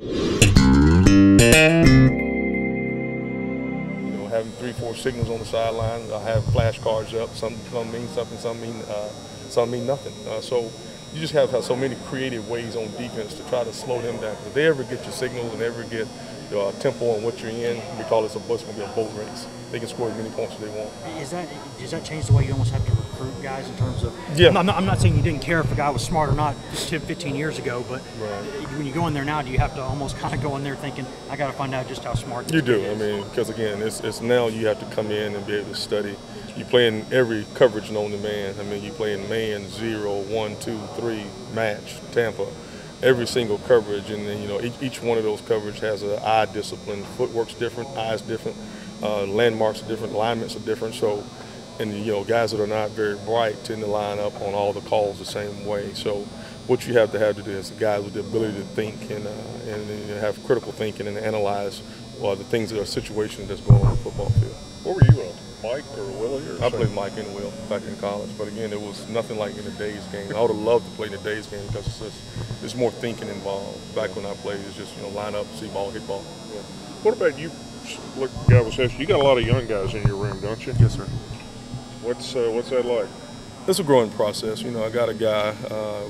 Having 3, 4 signals on the sideline. I have flashcards up. Some mean something, some mean nothing. So you just have so many creative ways on defense to try to slow them down. If they ever get your signals and ever get tempo on what you're in, we call it going to be a boat race. They can score as many points as they want. Does that change the way you almost have to recruit guys in terms of? Yeah. I'm not saying you didn't care if a guy was smart or not 10, 15 years ago, but right. When you go in there now, do you have to almost kind of go in there thinking, I got to find out just how smart this you do? is? I mean, because again, it's now you have to come in and be able to study. You play in every coverage known to man. I mean, you play in man, 0, 1, 2, 3, match, Tampa. Every single coverage, and then each one of those coverage has an eye discipline. Footwork's different, eyes different, landmarks are different, alignments are different. So, and guys that are not very bright tend to line up on all the calls the same way. So, what you have to do is guys with the ability to think and have critical thinking and analyze the things that are situations that's going on the football field. What were you, Mike or Willie? I played Mike and Will back in college, but again, it was nothing like in the days game. I would have loved to play in the days game because there's more thinking involved. Back when I played, it's just line up, see ball, hit ball. Yeah. What about you? Look, Gavin says you got a lot of young guys in your room, don't you? Yes, sir. What's that like? It's a growing process. I got a guy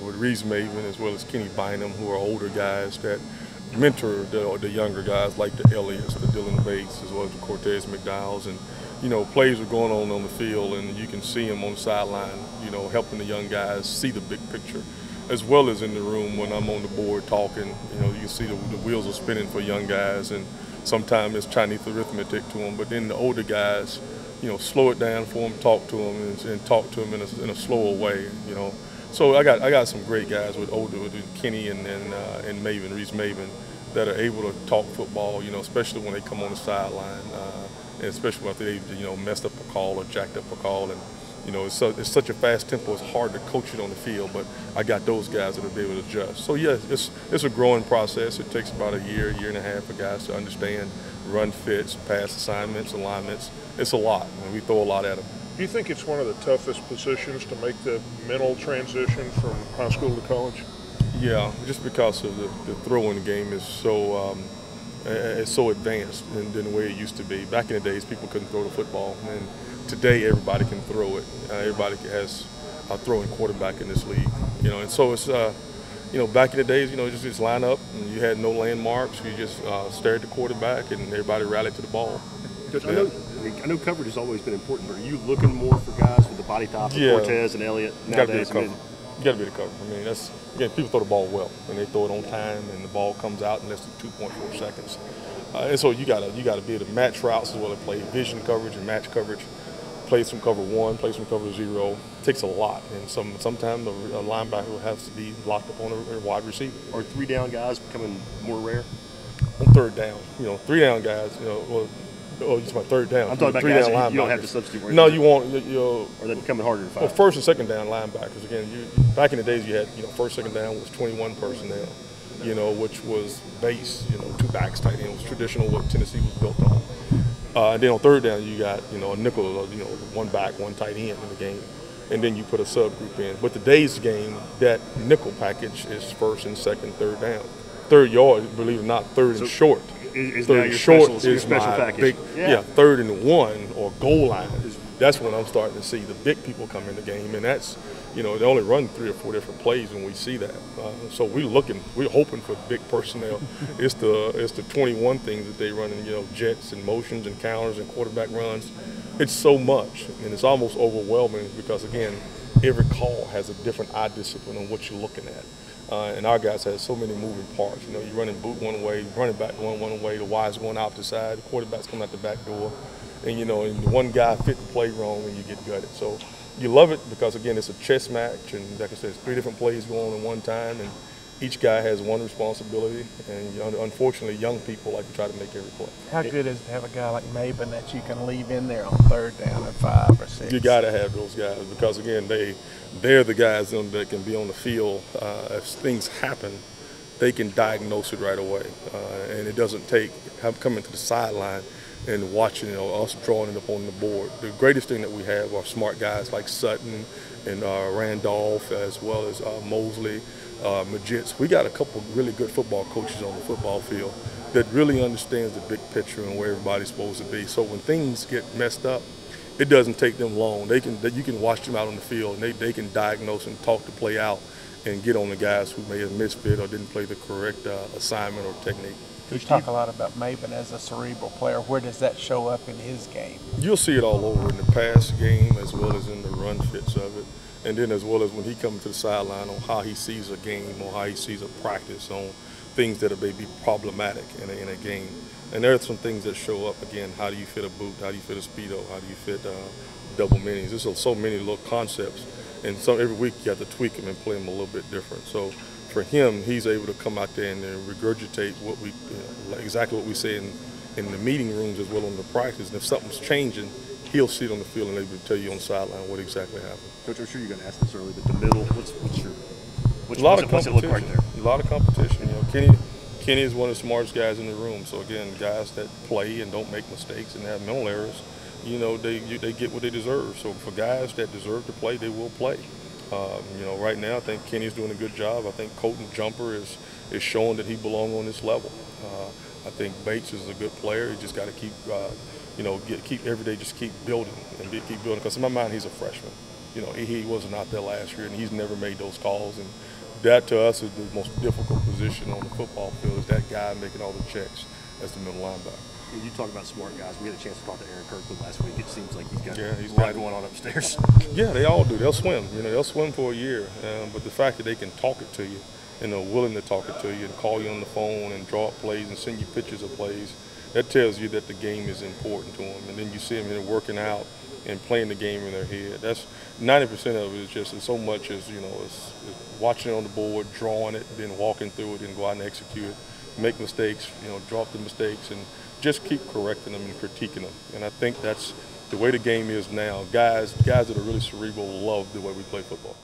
with Reese Maven as well as Kenny Bynum, who are older guys that mentor the younger guys like the Elliots, the Dylan Bates, as well as the Cortez McDowells, and plays are going on the field, and you can see them on the sideline, helping the young guys see the big picture, as well as in the room when I'm on the board talking. You can see the wheels are spinning for young guys, and sometimes it's Chinese arithmetic to them. But then the older guys, slow it down for them, talk to them, and talk to them in a slower way. So I got some great guys with Kenny and Maven, Reese Maven, that are able to talk football. Especially when they come on the sideline. And especially if they, messed up a call or jacked up a call, and it's such a fast tempo. It's hard to coach it on the field, but I got those guys that will be able to adjust. So yeah, it's a growing process. It takes about a year and a half for guys to understand run fits, pass assignments, alignments. It's a lot, and we throw a lot at them. Do you think it's one of the toughest positions to make the mental transition from high school to college? Yeah, just because of the throwing game is so. It's so advanced than the way it used to be. Back in the days, people couldn't throw the football, and today everybody can throw it. Everybody has a throwing quarterback in this league, And so it's, back in the days, just line up, and you had no landmarks. You just stare at the quarterback, and everybody rallied to the ball. Coach, I know coverage has always been important, but are you looking more for guys with the body type of Cortez and Elliott nowadays? You got to be the cover. I mean, people throw the ball well, and they throw it on time, and the ball comes out in less than 2.4 seconds. And so you got to be able to match routes as well as play vision coverage and match coverage. Play some cover 1, play some cover 0. It takes a lot, and sometimes a linebacker has to be locked up on a wide receiver. Are 3-down guys becoming more rare? On 3rd down, 3-down guys, Oh, it's my 3rd down. I'm talking about guys you don't have to substitute. No, you won't. Are they becoming harder to find? Well, 1st and 2nd down linebackers. Again, back in the days, you had 1st, 2nd down was 21 personnel, which was base. 2 backs tight end was traditional what Tennessee was built on. And then on 3rd down, you got a nickel, 1 back, 1 tight end in the game, and then you put a subgroup in. But today's game, that nickel package is 1st and 2nd, 3rd down. 3rd yard, believe it or not, 3rd and short. Is 3rd now your short special, is special my package. big, 3rd and 1 or goal line. That's when I'm starting to see the big people come in the game, and that's they only run 3 or 4 different plays when we see that. So we're hoping for big personnel. It's the 21 things that they run in, jets and motions and counters and quarterback runs. It's so much, and it's almost overwhelming because again, every call has a different eye discipline on what you're looking at. And our guys have so many moving parts. You're running boot one way, running back going one way, the wide's going out the side, the quarterback's coming out the back door. And, and one guy fit the play wrong and you get gutted. So you love it because, again, it's a chess match. And like I said, it's 3 different plays going on at one time. And each guy has one responsibility. And unfortunately, young people like to try to make every play. How good is it to have a guy like Maven that you can leave in there on 3rd down and 5 or 6? You got to have those guys because, again, they're the guys that can be on the field. If things happen, they can diagnose it right away. And it doesn't take coming to the sideline and watching us drawing it up on the board. The greatest thing that we have are smart guys like Sutton and Randolph, as well as Mosley, Majits. We got a couple really good football coaches on the football field that really understands the big picture and where everybody's supposed to be. So when things get messed up, it doesn't take them long. You can watch them out on the field, and they can diagnose and talk the play out and get on the guys who may have misfit or didn't play the correct assignment or technique. You talk a lot about Maven as a cerebral player. Where does that show up in his game? You'll see it all over in the pass game as well as in the run fits of it. And then as well as when he comes to the sideline on how he sees a game or how he sees a practice on things that may be problematic in a game. And there are some things that show up again. How do you fit a boot? How do you fit a Speedo? How do you fit double minis? There's so many little concepts. And so every week you have to tweak them and play them a little bit different. So for him, he's able to come out there and regurgitate what we, exactly what we say in the meeting rooms as well on the practice. And if something's changing, he'll see it on the field and able to tell you on the sideline what exactly happened. Coach, I'm sure you're going to ask this early, but the middle, what's it look like there? A lot of competition. You know, Kenny is one of the smartest guys in the room. So again, guys that play and don't make mistakes and have mental errors, you know, they get what they deserve. So for guys that deserve to play, they will play. You know, right now I think Kenny's doing a good job. I think Colton Jumper is showing that he belongs on this level. I think Bates is a good player. He just got to keep, you know, keep every day, just keep building and keep building. Because in my mind, he's a freshman. You know, he wasn't out there last year, and he's never made those calls. And that to us is the most difficult position on the football field, is that guy making all the checks as the middle linebacker. You talk about smart guys. We had a chance to talk to Aaron Kirkland last week. It seems like he's got a lot going on upstairs. Yeah, they all do. They'll swim. You know, they'll swim for a year. But the fact that they can talk it to you and are willing to talk it to you and call you on the phone and draw up plays and send you pictures of plays, that tells you that the game is important to them. And then you see them here working out and playing the game in their head. That's 90% of it is just so much as, you know, it's watching it on the board, drawing it, then walking through it, and go out and execute it, make mistakes, you know, drop the mistakes, and just keep correcting them and critiquing them. And I think that's the way the game is now. Guys that are really cerebral love the way we play football.